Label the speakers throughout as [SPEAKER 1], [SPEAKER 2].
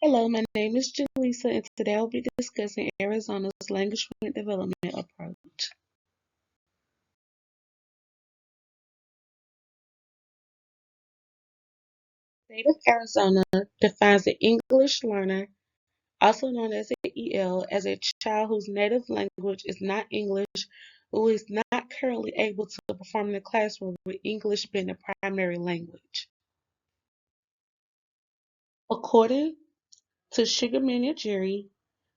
[SPEAKER 1] Hello, my name is Jaleesa, and today I'll be discussing Arizona's language development approach. The state of Arizona defines an English learner, also known as an EL, as a child whose native language is not English, who is not currently able to perform in the classroom with English being the primary language. According to Sugarman and Jerry,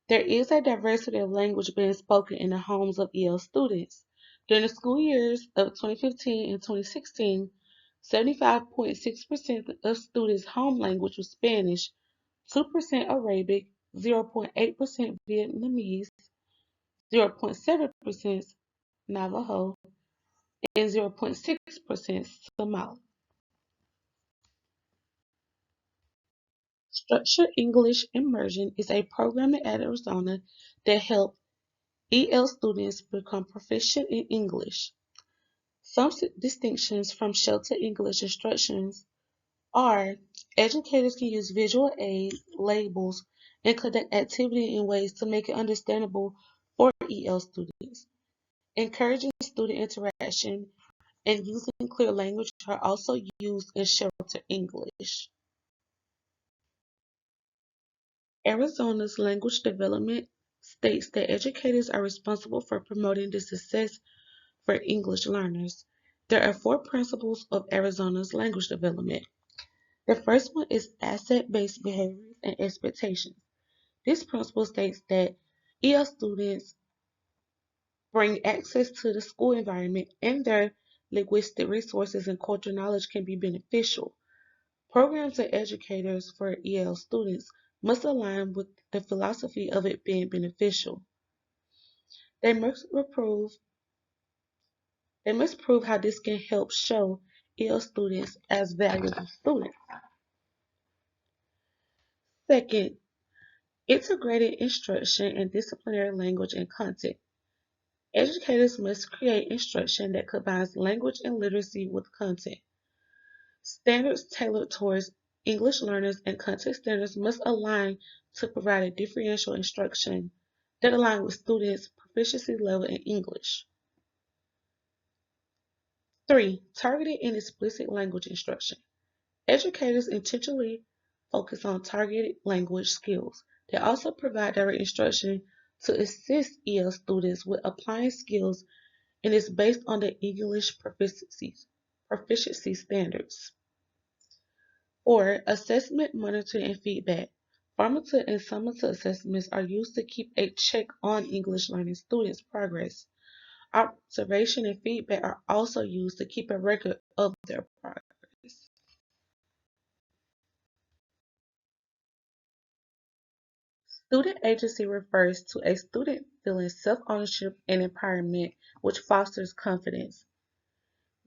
[SPEAKER 1] there is a diversity of language being spoken in the homes of EL students. During the school years of 2015 and 2016, 75.6% of students' home language was Spanish, 2% Arabic, 0.8% Vietnamese, 0.7% Navajo, and 0.6% Somali. Structured English Immersion is a program in Arizona that helps EL students become proficient in English. Some distinctions from sheltered English instructions are educators can use visual aids, labels, and conduct activity in ways to make it understandable for EL students. Encouraging student interaction and using clear language are also used in sheltered English. Arizona's language development states that educators are responsible for promoting the success for English learners. There are four principles of Arizona's language development. The first one is asset-based behaviors and expectations. This principle states that EL students bring access to the school environment and their linguistic resources and cultural knowledge can be beneficial. Programs and educators for EL students must align with the philosophy of it being beneficial. They must prove they must prove how this can help show EL students as valuable students. Second, integrated instruction and disciplinary language and content. Educators must create instruction that combines language and literacy with content. Standards tailored towards English learners and content standards must align to provide a differential instruction that aligns with students' proficiency level in English. 3. Targeted and explicit language instruction. Educators intentionally focus on targeted language skills. They also provide direct instruction to assist EL students with applying skills and is based on the English proficiency standards. 4. Assessment, monitoring, and feedback. Formative and summative assessments are used to keep a check on English learning students' progress. Observation and feedback are also used to keep a record of their progress. Student agency refers to a student feeling self-ownership and empowerment, which fosters confidence.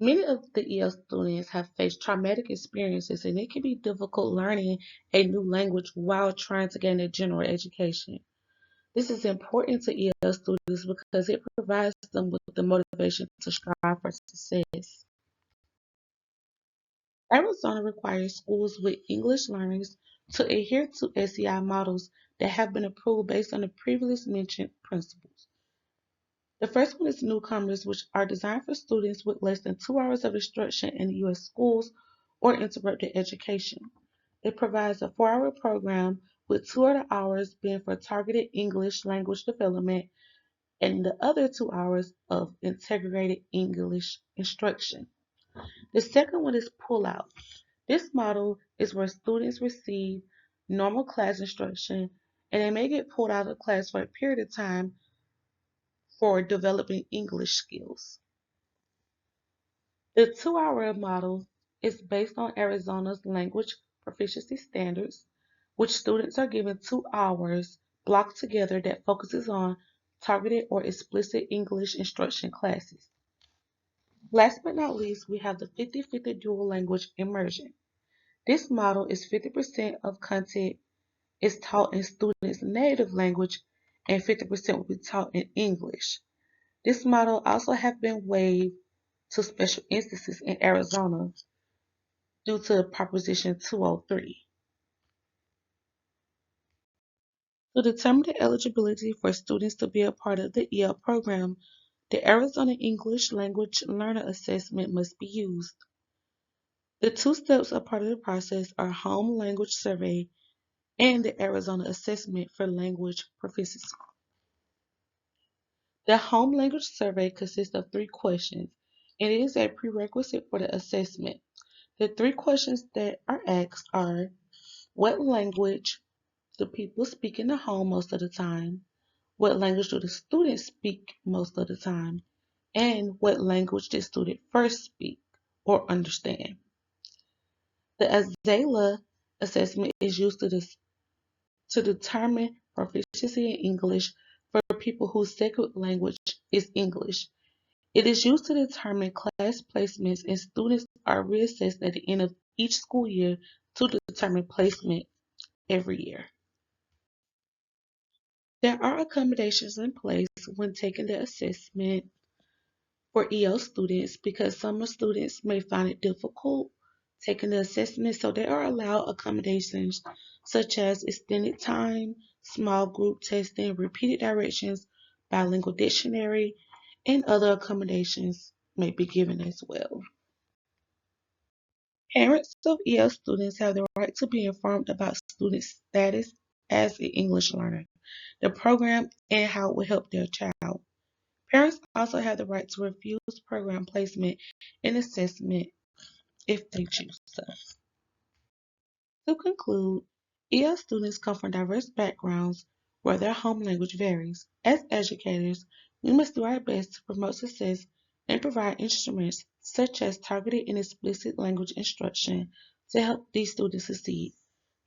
[SPEAKER 1] Many of the EL students have faced traumatic experiences, and it can be difficult learning a new language while trying to gain a general education. This is important to EL students because it provides them with the motivation to strive for success. Arizona requires schools with English learners to adhere to SEI models that have been approved based on the previously mentioned principles. The first one is newcomers, which are designed for students with less than 2 hours of instruction in U.S. schools or interrupted education. It provides a 4-hour program with 2 of the hours being for targeted English language development and the other 2 hours of integrated English instruction. The second one is pull out. This model is where students receive normal class instruction and they may get pulled out of class for a period of time for developing English skills. The 2-hour model is based on Arizona's language proficiency standards, which students are given 2 hours blocked together that focuses on targeted or explicit English instruction classes. Last but not least, we have the 50-50 dual language immersion. This model is 50% of content is taught in students' native language and 50% will be taught in English. This model also has been waived to special instances in Arizona due to Proposition 203. To determine the eligibility for students to be a part of the EL program, the Arizona English Language Learner Assessment must be used. The two steps a part of the process are Home Language Survey and the Arizona Assessment for Language Proficiency. The Home Language Survey consists of 3 questions, and it is a prerequisite for the assessment. The 3 questions that are asked are: what language do people speak in the home most of the time? What language do the students speak most of the time? And what language did student first speak or understand? The Azala assessment is used to determine proficiency in English for people whose second language is English. It is used to determine class placements, and students are reassessed at the end of each school year to determine placement every year. There are accommodations in place when taking the assessment for EL students because some students may find it difficult taking the assessment, so they are allowed accommodations such as extended time, small group testing, repeated directions, bilingual dictionary, and other accommodations may be given as well. Parents of EL students have the right to be informed about student status as an English learner, the program, and how it will help their child. Parents also have the right to refuse program placement and assessment if they choose so. To conclude, EL students come from diverse backgrounds where their home language varies. As educators, we must do our best to promote success and provide instruments such as targeted and explicit language instruction to help these students succeed.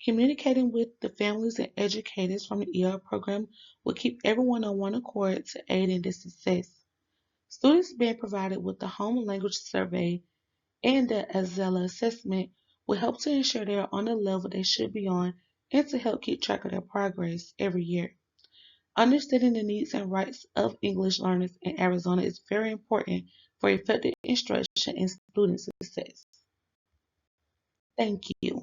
[SPEAKER 1] Communicating with the families and educators from the EL program will keep everyone on one accord to aid in this success. Students being provided with the Home Language Survey and the Azela assessment will help to ensure they are on the level they should be on and to help keep track of their progress every year. Understanding the needs and rights of English learners in Arizona is very important for effective instruction and student success. Thank you.